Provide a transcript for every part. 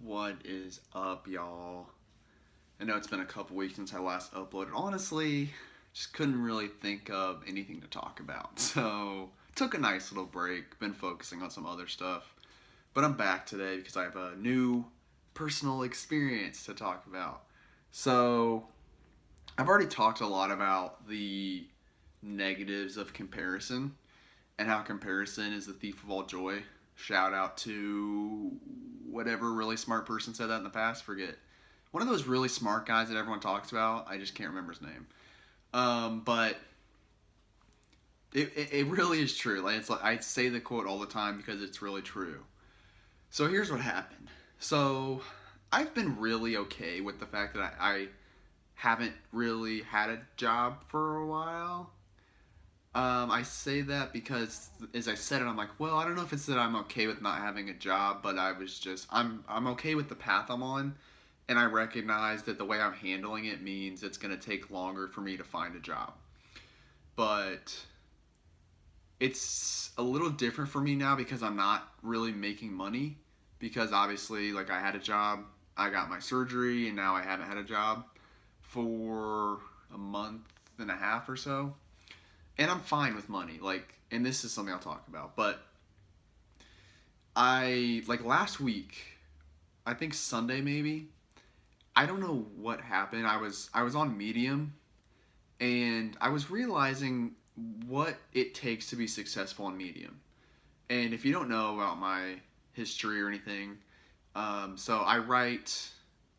What is up, y'all? I know it's been a couple weeks since I last uploaded. Honestly, just couldn't really think of anything to talk about. So, took a nice little break, been focusing on some other stuff. But I'm back today because I have a new personal experience to talk about. So, I've already talked a lot about the negatives of comparison and how comparison is the thief of all joy. Shout out to whatever really smart person said that in the past. Forget. One of those really smart guys that everyone talks about. I just can't remember his name. But it really is true. Like it's like I say the quote all the time because it's really true. So here's what happened. So I've been really okay with the fact that I haven't really had a job for a while. I say that because as I said it, I'm like, well, I don't know if it's that I'm okay with not having a job, but I'm okay with the path I'm on, and I recognize that the way I'm handling it means it's gonna take longer for me to find a job. But it's a little different for me now because I'm not really making money because obviously like I had a job, I got my surgery, and now I haven't had a job for a month and a half or so, and I'm fine with money. Like, and this is something I'll talk about. But I like last week, I think Sunday maybe. I don't know what happened. I was on Medium, and I was realizing what it takes to be successful on Medium. And if you don't know about my history or anything, so I write.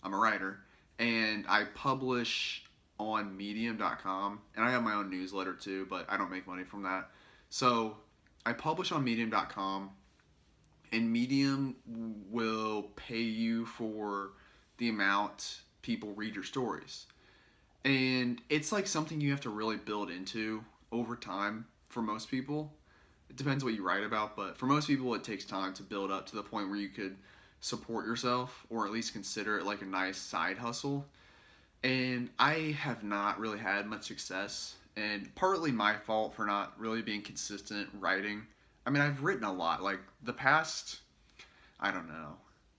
I'm a writer, and I publish on Medium.com, and I have my own newsletter too, but I don't make money from that. So I publish on Medium.com, and Medium will pay you for the amount people read your stories. And it's like something you have to really build into over time for most people. It depends what you write about, but for most people, it takes time to build up to the point where you could support yourself or at least consider it like a nice side hustle. And I have not really had much success, and partly my fault for not really being consistent writing. I mean, I've written a lot. Like the past, I don't know,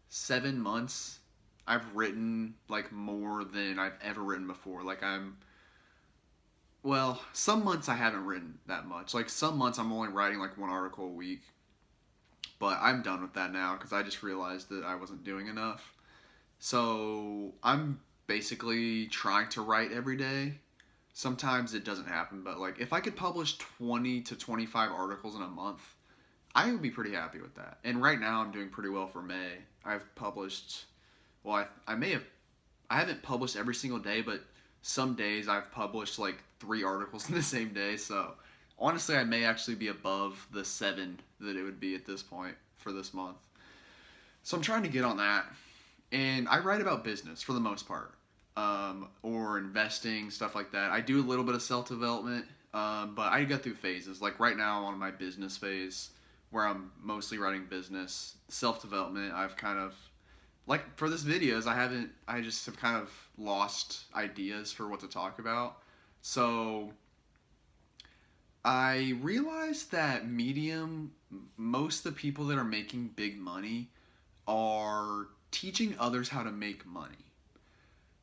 7 months, I've written like more than I've ever written before. Well, some months I haven't written that much. Like some months I'm only writing like one article a week, but I'm done with that now because I just realized that I wasn't doing enough. So I'm basically trying to write every day. Sometimes it doesn't happen, but like if I could publish 20 to 25 articles in a month, I would be pretty happy with that. And right now I'm doing pretty well for May. I've published, well, I may have, I haven't published every single day, but some days I've published like 3 articles in the same day. So honestly, I may actually be above the 7 that it would be at this point for this month. So I'm trying to get on that. And I write about business for the most part, or investing, stuff like that. I do a little bit of self development, but I go through phases. Like right now, I'm on my business phase where I'm mostly writing business. Self development, I've kind of, like for this videos, I just have kind of lost ideas for what to talk about. So I realized that Medium, most of the people that are making big money are teaching others how to make money,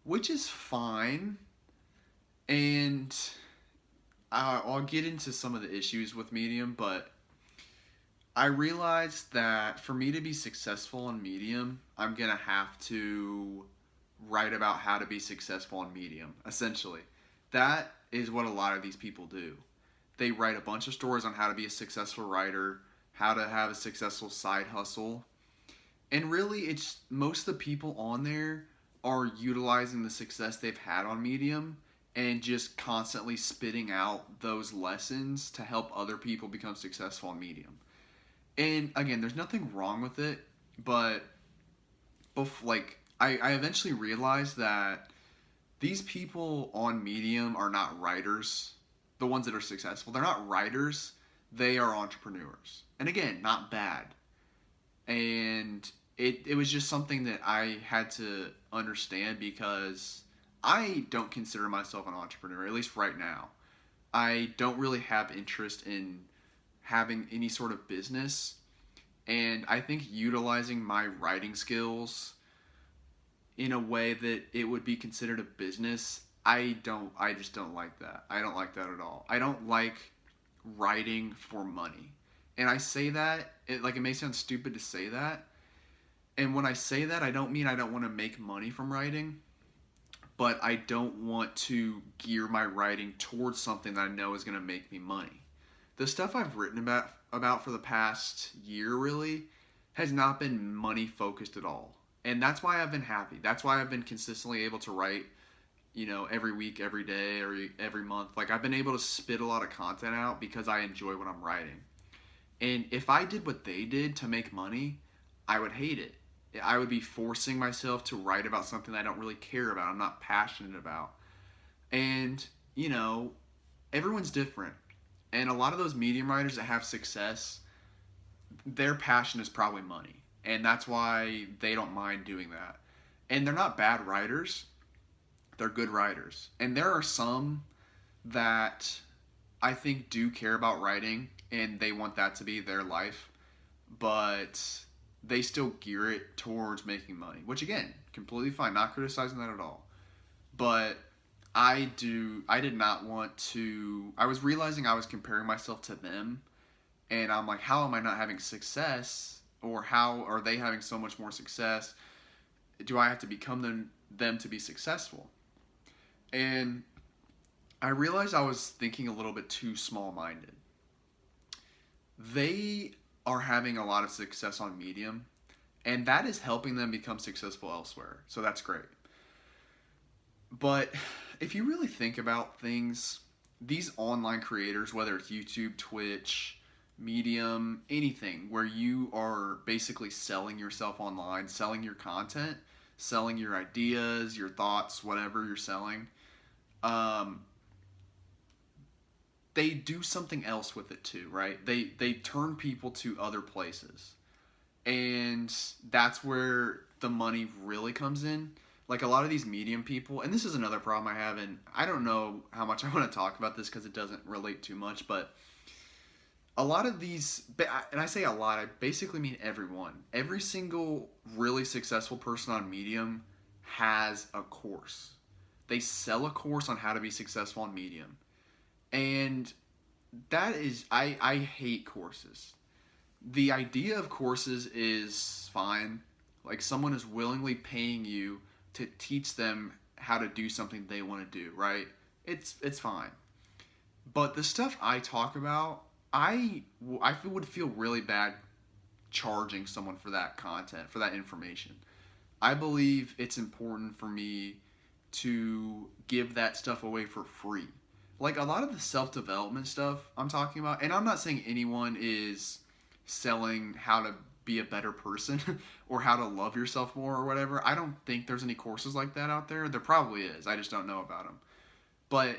which is fine. And I'll get into some of the issues with Medium, but I realized that for me to be successful on Medium, I'm going to have to write about how to be successful on Medium, essentially. That is what a lot of these people do. They write a bunch of stories on how to be a successful writer, how to have a successful side hustle, and really, it's most of the people on there are utilizing the success they've had on Medium and just constantly spitting out those lessons to help other people become successful on Medium. And again, there's nothing wrong with it, but I eventually realized that these people on Medium are not writers. The ones that are successful, they're not writers, they are entrepreneurs. And again, not bad. And it was just something that I had to understand because I don't consider myself an entrepreneur, at least right now. I don't really have interest in having any sort of business, and I think utilizing my writing skills in a way that it would be considered a business, I just don't like that. I don't like that at all. I don't like writing for money. And I say that, it may sound stupid to say that. And when I say that, I don't mean I don't want to make money from writing, but I don't want to gear my writing towards something that I know is going to make me money. The stuff I've written about for the past year really has not been money focused at all. And that's why I've been happy. That's why I've been consistently able to write, every week, every day, every month. Like I've been able to spit a lot of content out because I enjoy what I'm writing. And if I did what they did to make money, I would hate it. I would be forcing myself to write about something I don't really care about. I'm not passionate about. And, everyone's different. And a lot of those medium writers that have success, their passion is probably money. And that's why they don't mind doing that. And they're not bad writers, they're good writers. And there are some that I think do care about writing and they want that to be their life, but they still gear it towards making money, which again, completely fine, not criticizing that at all. But I did not want to, I was realizing I was comparing myself to them, and I'm like, how am I not having success? Or how are they having so much more success? Do I have to become them to be successful? And I realized I was thinking a little bit too small minded. They are having a lot of success on Medium, and that is helping them become successful elsewhere. So that's great. But if you really think about things, these online creators, whether it's YouTube, Twitch, Medium, anything where you are basically selling yourself online, selling your content, selling your ideas, your thoughts, whatever you're selling, um, they do something else with it too, right? They turn people to other places. And that's where the money really comes in. Like a lot of these medium people, and this is another problem I have, and I don't know how much I want to talk about this because it doesn't relate too much, but a lot of these, and I say a lot, I basically mean everyone. Every single really successful person on Medium has a course. They sell a course on how to be successful on Medium. And that is, I hate courses. The idea of courses is fine. Like someone is willingly paying you to teach them how to do something they want to do, right? It's fine. But the stuff I talk about, I would feel really bad charging someone for that content, for that information. I believe it's important for me to give that stuff away for free. Like a lot of the self development stuff I'm talking about, and I'm not saying anyone is selling how to be a better person or how to love yourself more or whatever. I don't think there's any courses like that out there. There probably is. I just don't know about them. But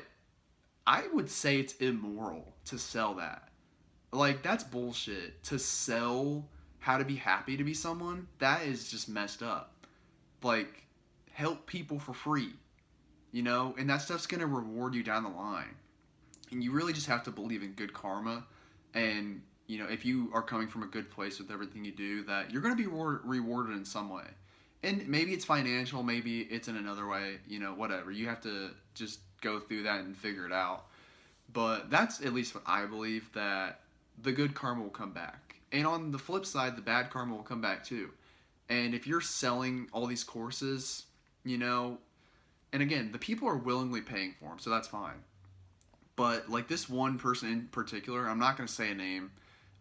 I would say it's immoral to sell that. Like that's bullshit. To sell how to be happy to be someone, that is just messed up. Like help people for free, and that stuff's going to reward you down the line. And you really just have to believe in good karma, and if you are coming from a good place with everything you do, that you're going to be rewarded in some way. And maybe it's financial, maybe it's in another way, whatever. You have to just go through that and figure it out. But that's at least what I believe, that the good karma will come back. And on the flip side, the bad karma will come back too. And if you're selling all these courses, and again, the people are willingly paying for them, so that's fine. But like this one person in particular, I'm not going to say a name.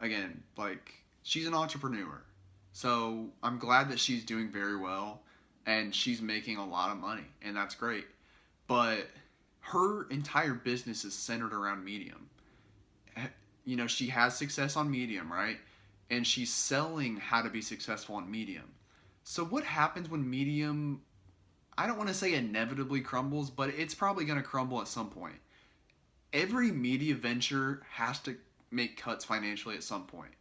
Again, like she's an entrepreneur. So I'm glad that she's doing very well and she's making a lot of money, and that's great. But her entire business is centered around Medium. She has success on Medium, right? And she's selling how to be successful on Medium. So what happens when Medium, I don't want to say inevitably crumbles, but it's probably going to crumble at some point. Every media venture has to make cuts financially at some point.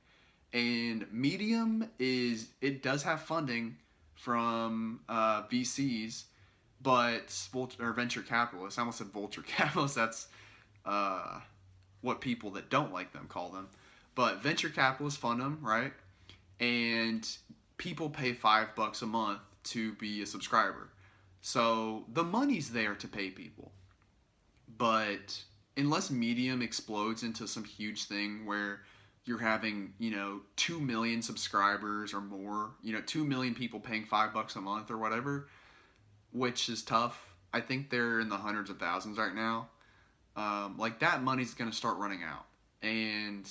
And Medium it does have funding from VCs, or venture capitalists. I almost said vulture capitalists. That's what people that don't like them call them. But venture capitalists fund them, right? And people pay $5 a month to be a subscriber. So the money's there to pay people. But unless Medium explodes into some huge thing where you're having, 2 million subscribers or more, 2 million people paying $5 a month or whatever, which is tough. I think they're in the hundreds of thousands right now. Like that money's going to start running out. And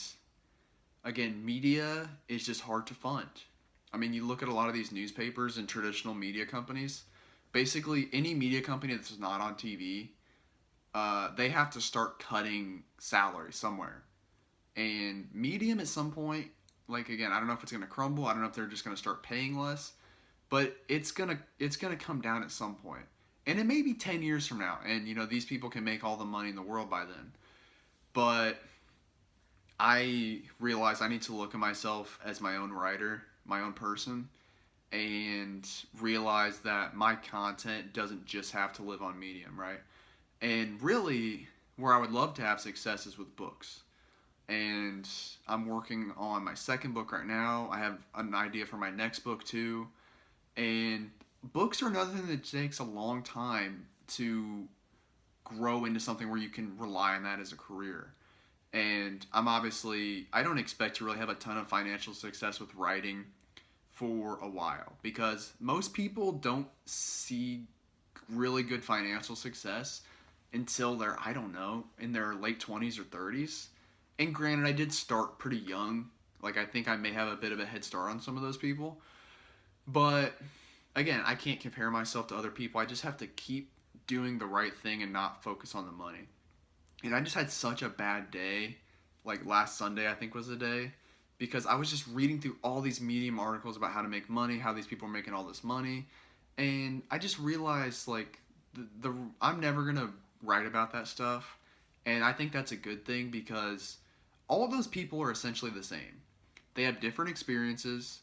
again, media is just hard to fund. I mean, you look at a lot of these newspapers and traditional media companies. Basically, any media company that's not on TV, they have to start cutting salary somewhere. And Medium at some point, like again, I don't know if it's gonna crumble. I don't know if they're just gonna start paying less, but it's gonna come down at some point. And it may be 10 years from now, and these people can make all the money in the world by then. But I realize I need to look at myself as my own writer, my own person, and realize that my content doesn't just have to live on Medium, right? And really, where I would love to have success is with books. And I'm working on my second book right now. I have an idea for my next book too. And books are another thing that takes a long time to grow into something where you can rely on that as a career. And I don't expect to really have a ton of financial success with writing for a while because most people don't see really good financial success until they're, I don't know, in their late 20s or 30s. And granted, I did start pretty young. Like, I think I may have a bit of a head start on some of those people. But again, I can't compare myself to other people. I just have to keep doing the right thing and not focus on the money. And I just had such a bad day. Like last Sunday, I think was the day. Because I was just reading through all these Medium articles about how to make money, how these people are making all this money. And I just realized, like, I'm never going to write about that stuff. And I think that's a good thing because all of those people are essentially the same. They have different experiences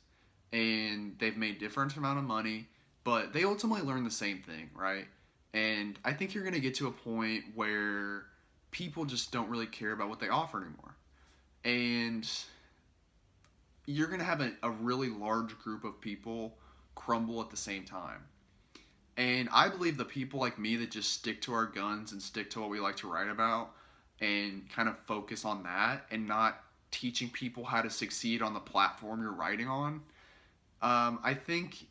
and they've made different amount of money, but they ultimately learn the same thing, right? And I think you're going to get to a point where people just don't really care about what they offer anymore. And you're going to have a really large group of people crumble at the same time. And I believe the people like me that just stick to our guns and stick to what we like to write about and kind of focus on that and not teaching people how to succeed on the platform you're writing on. I think,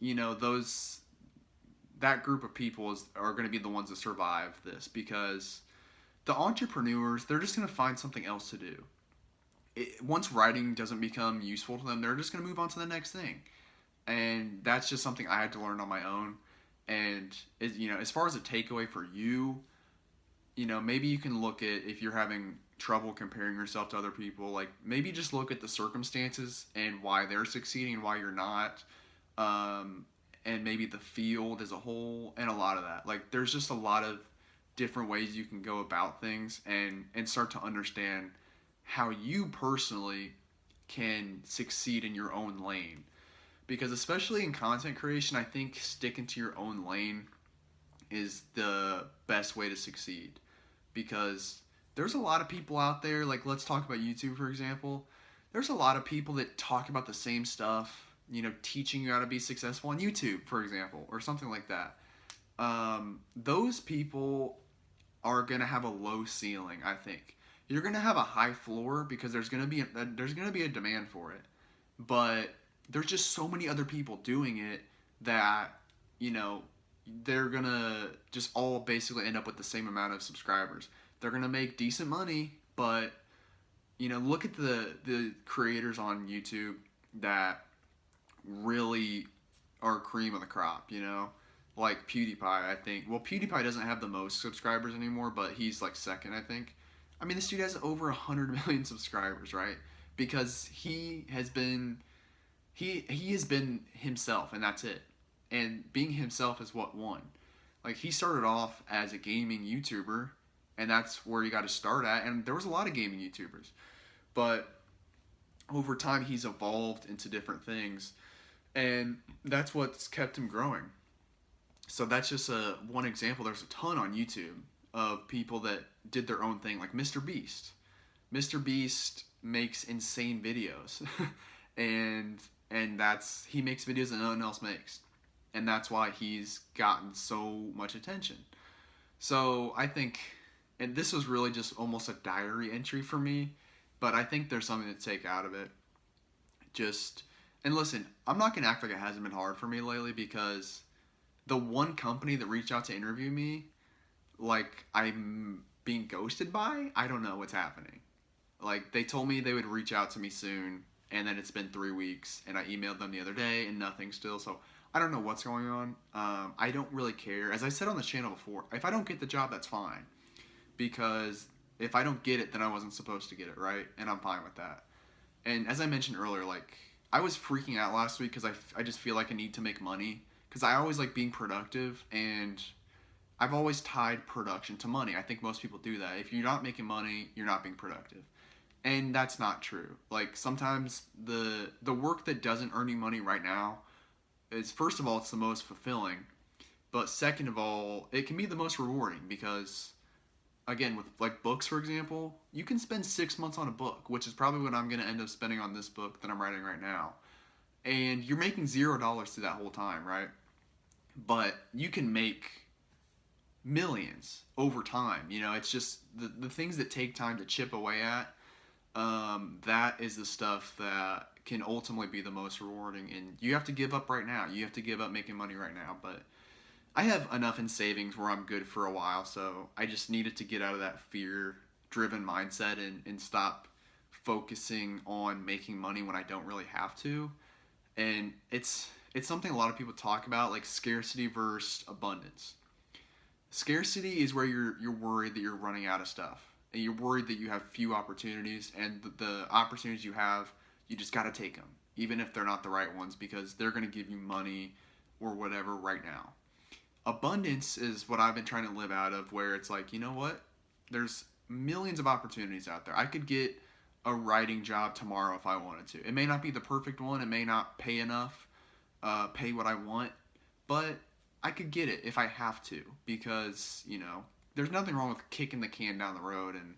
that group of people are going to be the ones that survive this because the entrepreneurs, they're just going to find something else to do. Once writing doesn't become useful to them, they're just going to move on to the next thing. And that's just something I had to learn on my own. And as far as a takeaway for you, maybe you can look at if you're having trouble comparing yourself to other people, like maybe just look at the circumstances and why they're succeeding and why you're not. And maybe the field as a whole and a lot of that. Like there's just a lot of different ways you can go about things and start to understand how you personally can succeed in your own lane. Because especially in content creation, I think sticking to your own lane is the best way to succeed. Because there's a lot of people out there, like let's talk about YouTube for example. There's a lot of people that talk about the same stuff, teaching you how to be successful on YouTube, for example, or something like that. Those people are gonna have a low ceiling, I think. You're gonna have a high floor because there's gonna be a demand for it, but there's just so many other people doing it that they're gonna just all basically end up with the same amount of subscribers. They're gonna make decent money, but look at the creators on YouTube that really are cream of the crop. Like PewDiePie. I think. Well, PewDiePie doesn't have the most subscribers anymore, but he's like second, I think. I mean, this dude has over 100 million subscribers, right? Because he has been himself, and that's it. And being himself is what won. Like he started off as a gaming YouTuber, and that's where you got to start at. And there was a lot of gaming YouTubers, but over time he's evolved into different things, and that's what's kept him growing. So that's just one example. There's a ton on YouTube of people that did their own thing, like Mr. Beast. Mr. Beast makes insane videos, and he makes videos that no one else makes. and that's why he's gotten so much attention. So I think, and this was really just almost a diary entry for me, but I think there's something to take out of it. Just, and listen, I'm not gonna act like it hasn't been hard for me lately, because the one company that reached out to interview me, like, I'm being ghosted by, I don't know what's happening. Like, they told me they would reach out to me soon, and then it's been 3 weeks, and I emailed them the other day, and nothing still. So I don't know what's going on. I don't really care. As I said on the channel before, if I don't get the job, that's fine, because if I don't get it, then I wasn't supposed to get it, right? And I'm fine with that. And as I mentioned earlier, like, I was freaking out last week because I just feel like I need to make money, because I always like being productive, and I've always tied production to money. I think most people do that. If you're not making money, you're not being productive. And that's not true. Like, sometimes the work that doesn't earn you money right now is, first of all, it's the most fulfilling, but second of all, it can be the most rewarding, because again, with like books, for example, you can spend 6 months on a book, which is probably what I'm going to end up spending on this book that I'm writing right now, and you're making $0 through that whole time, right? But you can make millions over time. It's just the things that take time to chip away at. That is the stuff that can ultimately be the most rewarding, and you have to give up right now. You have to give up making money right now. But I have enough in savings where I'm good for a while, so I just needed to get out of that fear-driven mindset, and stop focusing on making money when I don't really have to. And it's something a lot of people talk about, like scarcity versus abundance. Scarcity is where you're worried that you're running out of stuff, and you're worried that you have few opportunities, and the opportunities you have, you just got to take them, even if they're not the right ones, because they're going to give you money or whatever right now. Abundance is what I've been trying to live out of, where it's like, you know what? There's millions of opportunities out there. I could get a writing job tomorrow if I wanted to. It may not be the perfect one. It may not pay enough, pay what I want, but I could get it if I have to, because, there's nothing wrong with kicking the can down the road, and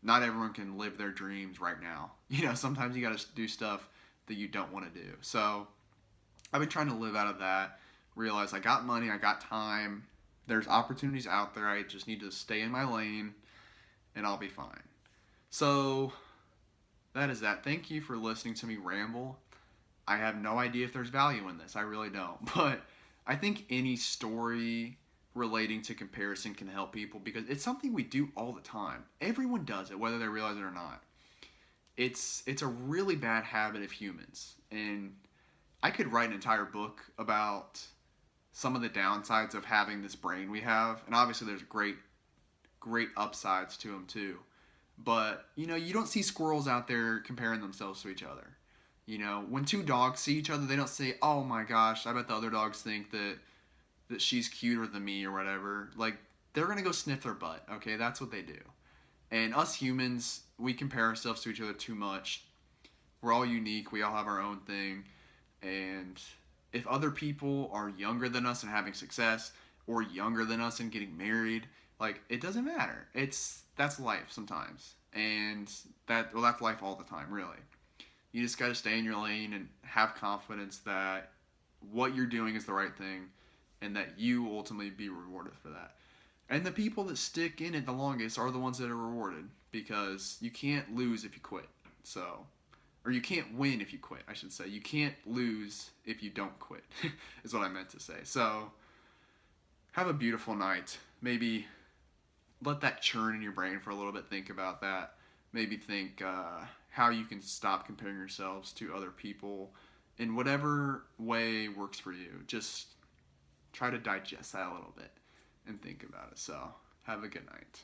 not everyone can live their dreams right now. Sometimes you got to do stuff that you don't want to do. So I've been trying to live out of that, realize I got money, I got time, there's opportunities out there, I just need to stay in my lane, and I'll be fine. So that is that. Thank you for listening to me ramble. I have no idea if there's value in this. I really don't. But I think any story relating to comparison can help people, because it's something we do all the time. Everyone does it, whether they realize it or not. It's a really bad habit of humans. And I could write an entire book about some of the downsides of having this brain we have. And obviously there's great upsides to them too. But, you don't see squirrels out there comparing themselves to each other. When two dogs see each other, they don't say, "Oh my gosh, I bet the other dogs think that she's cuter than me," or whatever. Like, they're going to go sniff their butt, okay? That's what they do. And us humans, we compare ourselves to each other too much. We're all unique. We all have our own thing. And if other people are younger than us and having success, or younger than us and getting married, like, it doesn't matter. That's life sometimes. And that's life all the time, really. You just got to stay in your lane and have confidence that what you're doing is the right thing, and that you ultimately be rewarded for that. And the people that stick in it the longest are the ones that are rewarded, because you can't lose if you quit. So, or you can't win if you quit, I should say. You can't lose if you don't quit, is what I meant to say. So, have a beautiful night. Maybe let that churn in your brain for a little bit. Think about that. Maybe think how you can stop comparing yourselves to other people in whatever way works for you. Just try to digest that a little bit and think about it. So, have a good night.